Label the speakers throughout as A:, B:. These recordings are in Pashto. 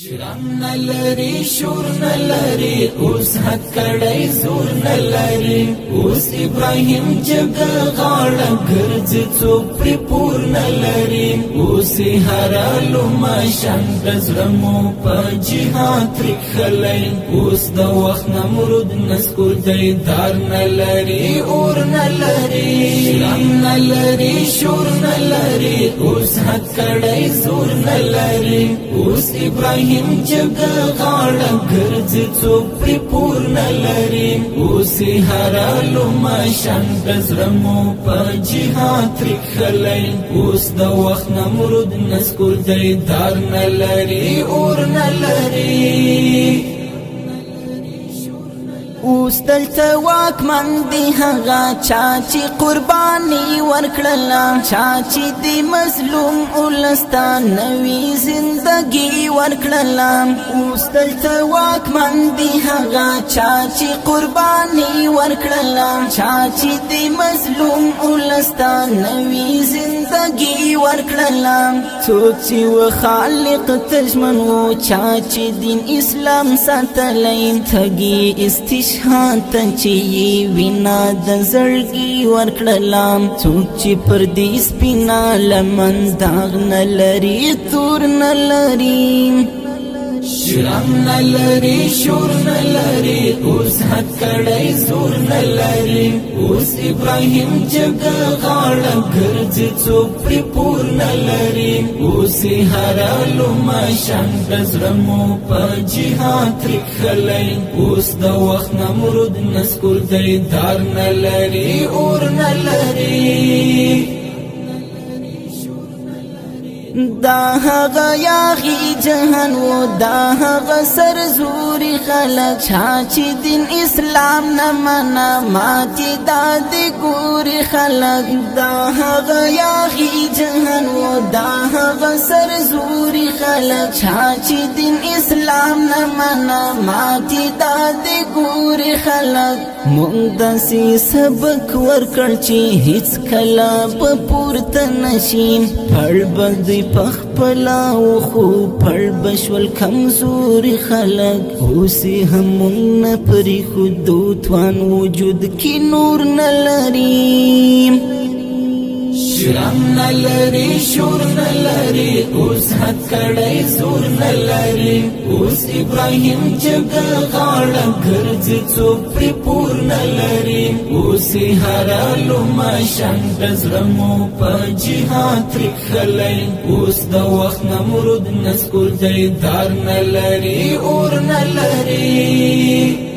A: شرم نلری شور نلری اوس حد کڑی زور نلری اوس ابراهیم جگ غاړه ګرځي څوک پرې پور نلری اوس هرالو ماشان دزړمو په جهاد رخلای اوس د وخت نمرود نسکور دی دار نلری اور نلری شرم نلری شور نلری اوس حد کڑی زور نلری اوس ابراهیم جگ غاړه ګرځي څوک پرې پور نلري اوس هرالو ماشان دزړمو په جهاد رخلای اوس د وخت نمرود نسکور دی دار نلري اور نلري
B: اوس دلته واکمن دی هغه چا چې قرباني ورکړله چا چې د مظلوم ولسته نوې زندګي ورکړله اوس دلته واکمن دی هغه چا چې قرباني ورکړله چا چې د مظلوم ولسته نوې زندګي ورکړله څوک چې و خالق تجمن و چا چې دین اسلام ساتلی تږي استشهاد چې وینا د زړګي ورکړلم څوک چې پر دې سپینا لمن داغ نه لري تور نه لري
A: شرم نلری شور نلری اوس حد کڑی زور نلری اوس ابراهیم جگ غاړه ګرځي څوک پرې پور نلری اوس هرالو ماشان دزړمو په جهاد رخلای اوس د وخت نمرود نسکور دی دار نلری اور نلری
B: دا هغه یاغي جهان و دا هغه سرزوري خلک چا چې دین اسلام نه منا ماتي داد ګوري خلک دا هغه یاغي جهان و دا هغه سرزوري خلک چا چې دین اسلام نه منا ماتي داد ګوري خلک مونږ داسې سبق ورکړ چې هیڅ کله په پورته نشي پړ بندي پخپلا و خو پړ بشول کمزوري خلک اوسې همون پرې خودو توان وجود کې نور نه لري
A: شرم نلری شور نلری اوس حد کڑی زور نلری اوس ابراهیم جگ غاړه ګرځي څوک پرې پور نلری اوس هرالو ماشان دزړمو په جهاد رخلای اوس د وخت نمرود نسکور دی دار نلری اور نلری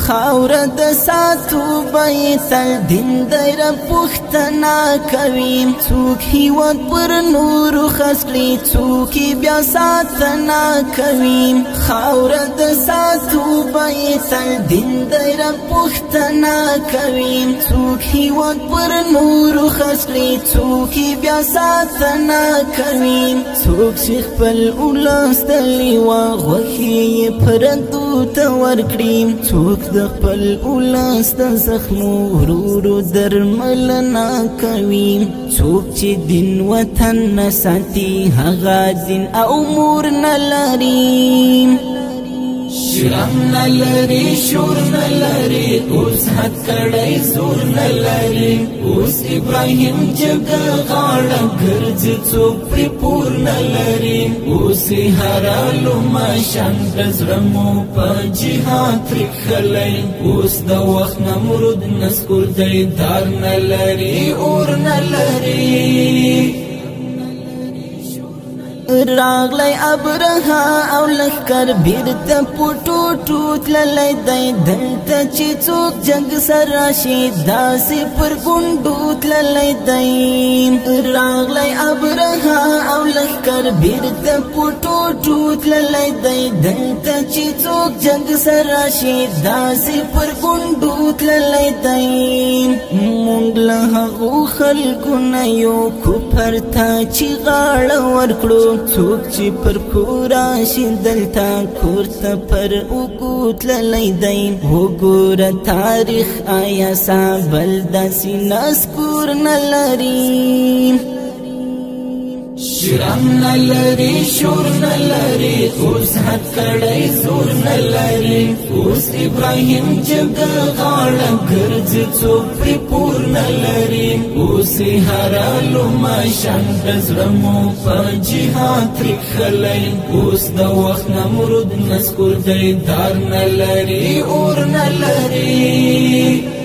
B: خاور د ساتو بیتل دین دیر پختنا کوي څوک هیواد پر نور خسکړي څوک بیا ساتنا کوي خاور د ساتو بیتل دین دیر پختنا کوي څوک هیواد پر نور خسکړي څوک بیا ساتنا کوي څوک چې خپل اولس تلی وا غوښي پردو ته ورکړي څوک د خپل اولس د زخمو ورورو درملنا کوي څوک چې دین وطن نه ساتي هغه دین او مور نه لري
A: شرم نلری شور نلری اوس حد کڑی زور نلری اوس ابراهیم جگ غاړه ګرځي څوک پرې پور نلری اوس هرالو ماشان دزړمو په جهاد رخلای اوس د وخت نمرود نسکور دی دار نلری اور نلری
B: راغلی ابرها او لخکر بیرته پټو ټوت للی دی دلته چې څوک جنگ سر راشي داسې پر ګونډو تللی دی راغلی ابرها او لخکر بیرته پټو ټوت للی دی دلته چې څوک جنگ سر راشي داسې پر ګونډو تللی دی مونږ له هغو خلکو نه یو کفر ته چې غاړه ورکړو څوک چې پر کورا شي دلته کور ته پر وګوت للی دی وګوره تاریخ آیا سابل داسې نسکور نه لري
A: شرم نلری شور اوس حد کړی زور نه لري اوس ابراهیم جګه غاړه ګرځي څوک پرې پور نه لري اوس هرالو ماشان د زړه مو په جهاد ترېښلی اوس د وخت نمرود نسکور دی دار نه لري اور نه لري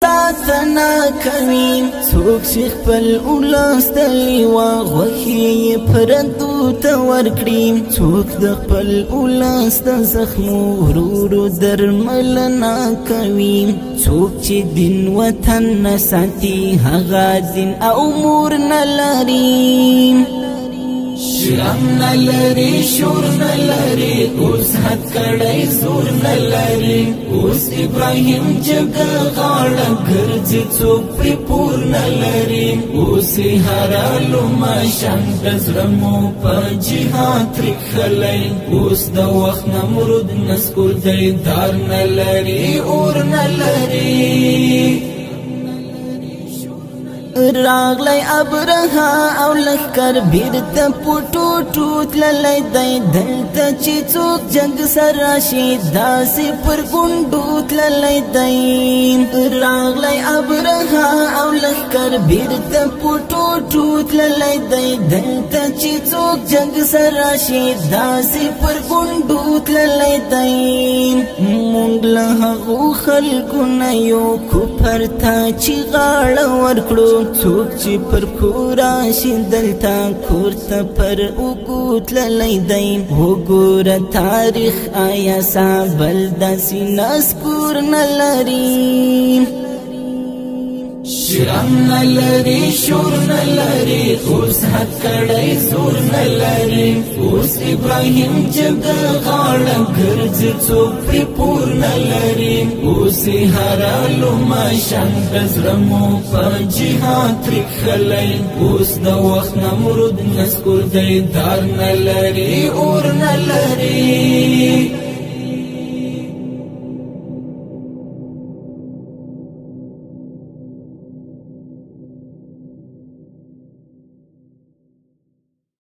B: ساتنا کوي څوک چې خپل اولس ته لیوا غوښې یې پردو ته ورکړي څوک د خپل اولس د زخمو ورو ورو درملنه کوي څوک چې دین وطن نه ساتي هغه دین او مور نه لري
A: شرم نه لري شور نه لري اوس حد کړی زور نه لري اوس ابراهیم جګه غاړه ګرځي څوک پرې پور نه لري اوس هرالو ماشان د زړه مو په جهاد ترېښلی اوس د وخت نمرود نسکور دی دار نه لري اور نه لري
B: راغلی ابرها او لښکر بیرته په ټوټو تللی دی دلته چې څوک جنګ سر راشي داسې پر ګونډو تللی دی راغلی ابرها او لښکر بیرته په ټوټو تللی دی دلته چې څوک جنګ سر راشي داسې پر ګونډو تللی دی موږ له هغو خلکو نه یو کفر ته چې غاړه ورکړو څوک چې پر کور راشي دلته کور ته پر اوږو تللی دی وګوره تاریخ آیا سابل داسې نسکور نه لري
A: شرم نه لري شور نه لري اوس حد کړی زور نه لري اوس ابراهیم جګه غاړه ګرځي څوک پرې پور نه لري اوس هرالو ماشان د زړه مو په جهاد ترېښلی اوس د وخت نمرود نسکور دی دار نه لري اور نه لري